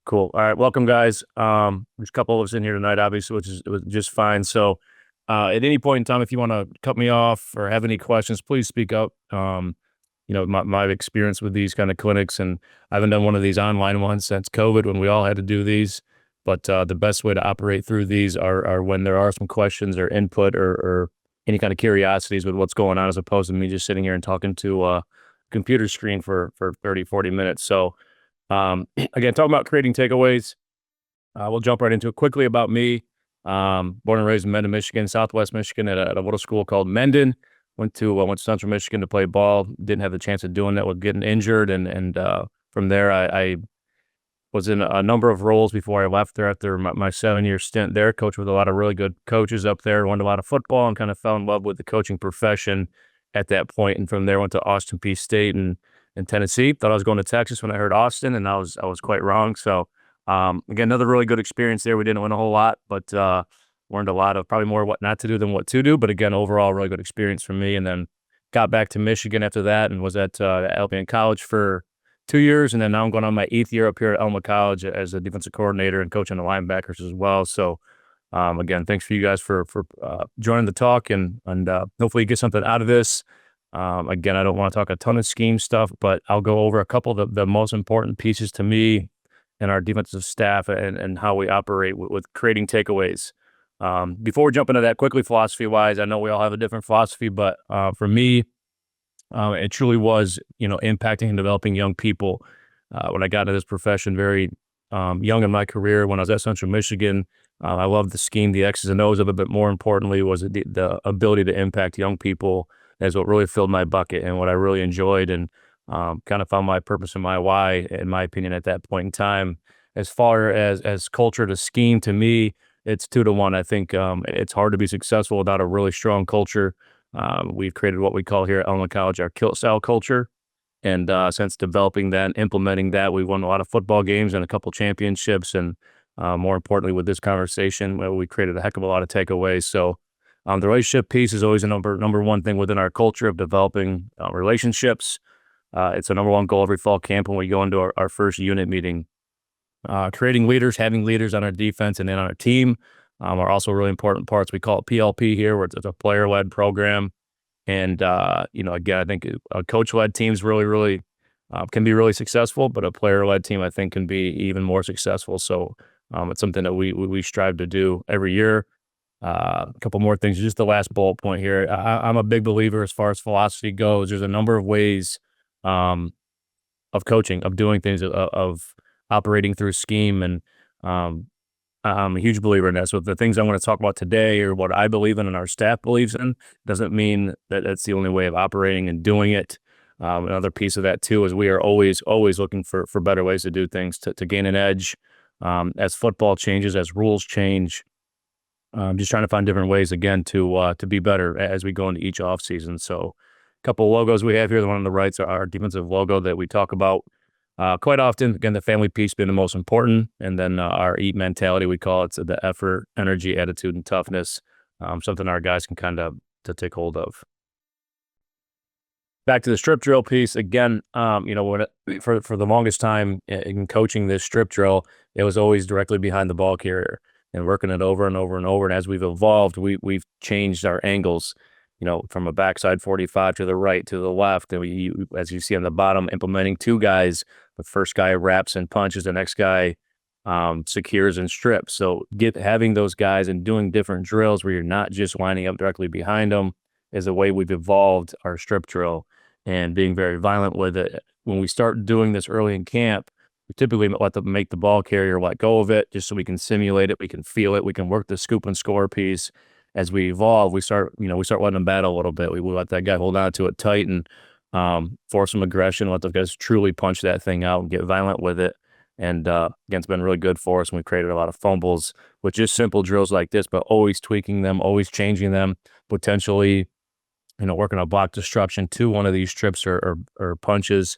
Cool. All right. Welcome, guys. There's a couple of us in here tonight, obviously, which is was just fine. So, at any point in time, if you want to cut me off or have any questions, please speak up. My experience with these kind of clinics, and I haven't done one of these online ones since COVID when we all had to do these. But the best way to operate through these are when there are some questions or input or any kind of curiosities with what's going on, as opposed to me just sitting here and talking to a computer screen for 30, 40 minutes. So, again, talking about creating takeaways, we'll jump right into it quickly about me. Born and raised in Mendon, Michigan, Southwest Michigan, at a little school called Mendon. Went to Central Michigan to play ball. Didn't have the chance of doing that with getting injured, and from there, I was in a number of roles before I left there after my 7 year stint there. Coached with a lot of really good coaches up there. Learned a lot of football and kind of fell in love with the coaching profession at that point. And from there, went to Austin P State and in Tennessee. Thought I was going to Texas when I heard Austin, and I was quite wrong. So again, another really good experience there. We didn't win a whole lot, but learned a lot of probably more what not to do than what to do. But again, overall, really good experience for me. And then got back to Michigan after that, and was at Albion College for 2 years, and then now I'm going on my eighth year up here at Alma College as a defensive coordinator and coaching the linebackers as well. So again, thanks for you guys for joining the talk, and hopefully you get something out of this. Again, I don't want to talk a ton of scheme stuff, but I'll go over a couple of the most important pieces to me and our defensive staff and how we operate with creating takeaways. Before we jump into that quickly, philosophy-wise, I know we all have a different philosophy, but for me, it truly was, impacting and developing young people. When I got into this profession very young in my career, when I was at Central Michigan, I loved the scheme, the X's and O's of it, but more importantly was the ability to impact young people is what really filled my bucket and what I really enjoyed, and kind of found my purpose and my why, in my opinion, at that point in time. As far as culture to scheme, to me, it's 2 to 1. I think it's hard to be successful without a really strong culture. We've created what we call here at Alma College our kill style culture. And since developing that and implementing that, we won a lot of football games and a couple championships. And more importantly, with this conversation, we created a heck of a lot of takeaways. So the relationship piece is always a number one thing within our culture of developing relationships. It's a number one goal every fall camp when we go into our first unit meeting. Creating leaders, having leaders on our defense and then on our team are also really important parts. We call it PLP here, where it's a player-led program. And, again, I think a coach-led team's really can be really successful, but a player-led team, I think, can be even more successful. So it's something that we strive to do every year. A couple more things, just the last bullet point here. I'm a big believer as far as philosophy goes. There's a number of ways of coaching, of doing things, of operating through scheme, and I'm a huge believer in that. So the things I want to talk about today or what I believe in and our staff believes in doesn't mean that that's the only way of operating and doing it. Another piece of that too is we are always looking for better ways to do things to gain an edge. As football changes, as rules change, just trying to find different ways again to be better as we go into each off season. So a couple of logos we have here. The one on the right is our defensive logo that we talk about quite often. Again, the family piece being the most important, and then our EAT mentality, we call it, so the effort, energy, attitude, and toughness. Something our guys can kind of to take hold of. Back to the strip drill piece again. For the longest time in coaching this strip drill, it was always directly behind the ball carrier and working it over and over and over. And as we've evolved, we've changed our angles. From a backside 45 to the right, to the left. And as you see on the bottom, implementing 2 guys. The first guy wraps and punches, the next guy secures and strips. So having those guys and doing different drills where you're not just lining up directly behind them is the way we've evolved our strip drill, and being very violent with it. When we start doing this early in camp, we typically make the ball carrier let go of it just so we can simulate it, we can feel it, we can work the scoop and score piece. As we evolve, we start letting them battle a little bit. We let that guy hold on to it tight and force some aggression, let those guys truly punch that thing out and get violent with it. And again, it's been really good for us, and we created a lot of fumbles with just simple drills like this, but always tweaking them, always changing them, potentially, working on block disruption to one of these strips or punches.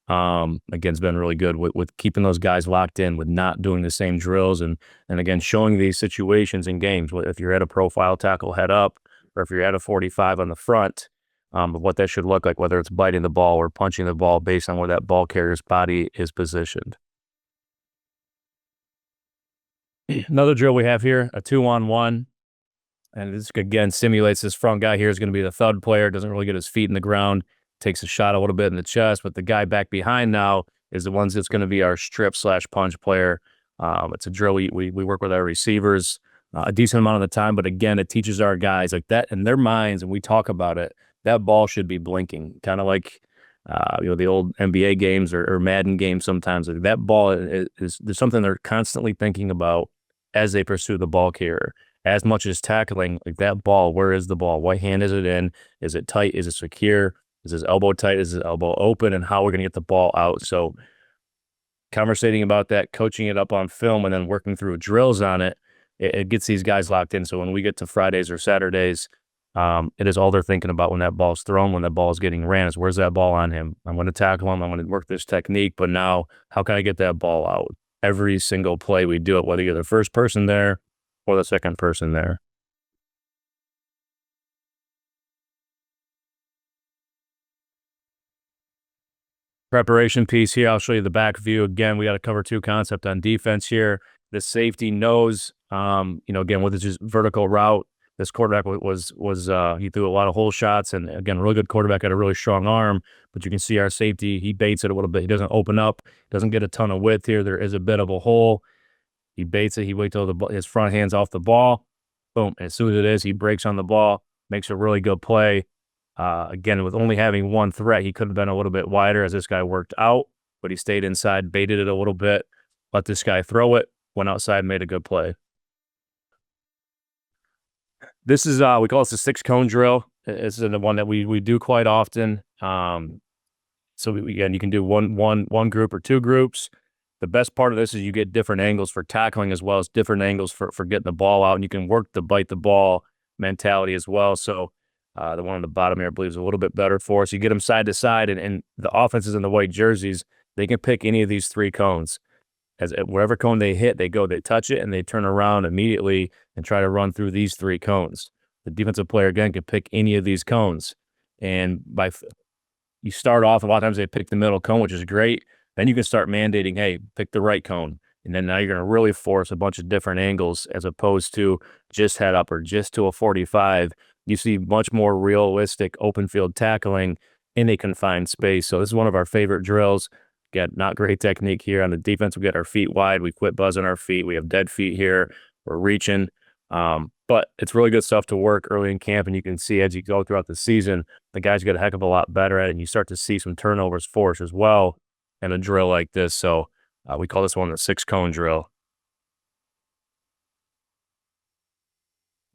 Again, it's been really good with keeping those guys locked in, with not doing the same drills, and again, showing these situations in games. If you're at a profile tackle head up, or if you're at a 45 on the front, of what that should look like, whether it's biting the ball or punching the ball based on where that ball carrier's body is positioned. Another drill we have here, a 2-on-1. And this again simulates this front guy here is going to be the thud player, doesn't really get his feet in the ground, takes a shot a little bit in the chest, but the guy back behind now is the ones that's going to be our strip/punch player. It's a drill we work with our receivers a decent amount of the time, but again, it teaches our guys like that in their minds, and we talk about it. That ball should be blinking, kind of like the old NBA games or Madden games. Sometimes like that ball is there's something they're constantly thinking about as they pursue the ball carrier as much as tackling. Like that ball, where is the ball? What hand is it in? Is it tight? Is it secure? Is his elbow tight? Is his elbow open? And how we're going to get the ball out. So conversating about that, coaching it up on film, and then working through drills on it, it gets these guys locked in. So when we get to Fridays or Saturdays, it is all they're thinking about when that ball's thrown, when that ball is getting ran, is where's that ball on him? I'm going to tackle him. I'm going to work this technique. But now, how can I get that ball out? Every single play we do it, whether you're the first person there or the second person there. Preparation piece here, I'll show you the back view. Again, we got to cover two concepts on defense here. The safety knows, again, with his vertical route, this quarterback he threw a lot of hole shots, and again, really good quarterback, had a really strong arm, but you can see our safety, he baits it a little bit. He doesn't open up, doesn't get a ton of width here. There is a bit of a hole. He baits it. He waits till his front hand's off the ball. Boom. As soon as it is, he breaks on the ball, makes a really good play. Again, with only having one threat, he could have been a little bit wider as this guy worked out, but he stayed inside, baited it a little bit, let this guy throw it, went outside, made a good play. This is, we call this the 6-cone drill. This is the one that we do quite often. So again, you can do one group or two groups. The best part of this is you get different angles for tackling as well as different angles for getting the ball out, and you can work the bite the ball mentality as well. So the one on the bottom here, I believe, is a little bit better for us. You get them side to side, and the offenses in the white jerseys, they can pick any of these 3 cones. As wherever cone they hit, they touch it, and they turn around immediately and try to run through these 3 cones. The defensive player, again, can pick any of these cones. And you start off, a lot of times they pick the middle cone, which is great. Then you can start mandating, hey, pick the right cone. And then now you're going to really force a bunch of different angles as opposed to just head up or just to a 45. You see much more realistic open field tackling in a confined space. So this is one of our favorite drills. Got not great technique here on the defense. We get our feet wide. We quit buzzing our feet. We have dead feet here. We're reaching. But it's really good stuff to work early in camp. And you can see as you go throughout the season, the guys get a heck of a lot better at it. And you start to see some turnovers forced as well in a drill like this. So we call this one the 6-cone drill.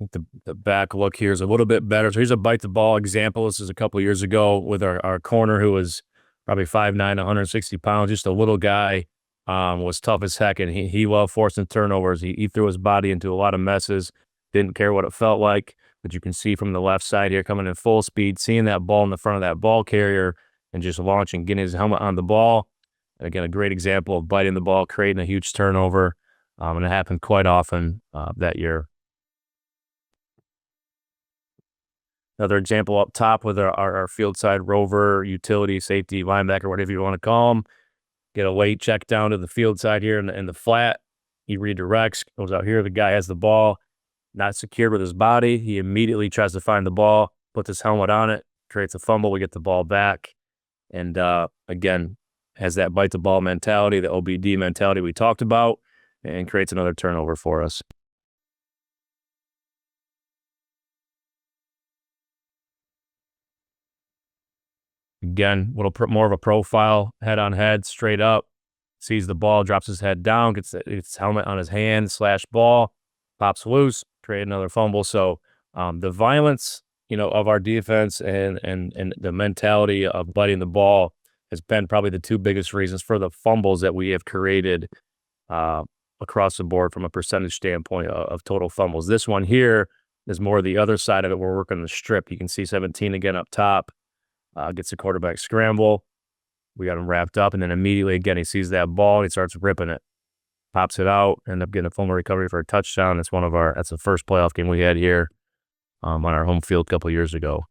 I think the back look here is a little bit better. So here's a bite the ball example. This is a couple of years ago with our corner, who was probably 5'9", 160 pounds, just a little guy, was tough as heck, and he loved forcing turnovers. He threw his body into a lot of messes, didn't care what it felt like. But you can see from the left side here, coming in full speed, seeing that ball in the front of that ball carrier and just launching, getting his helmet on the ball. And again, a great example of biting the ball, creating a huge turnover. And it happened quite often that year. Another example up top with our field side rover, utility, safety, linebacker, whatever you want to call them. Get a late check down to the field side here in the flat. He redirects, goes out here. The guy has the ball, not secured with his body. He immediately tries to find the ball, puts his helmet on it, creates a fumble. We get the ball back. And again, has that bite the ball mentality, the OBD mentality we talked about, and creates another turnover for us. Again, a little more of a profile, head on head, straight up, sees the ball, drops his head down, gets his helmet on his hand, slash ball, pops loose, create another fumble. So the violence, of our defense and the mentality of biting the ball has been probably the 2 biggest reasons for the fumbles that we have created across the board from a percentage standpoint of total fumbles. This one here is more the other side of it. We're working the strip. You can see 17 again up top. Gets the quarterback scramble. We got him wrapped up, and then immediately, again, he sees that ball, and he starts ripping it. Pops it out, end up getting a fumble recovery for a touchdown. That's the first playoff game we had here on our home field a couple years ago.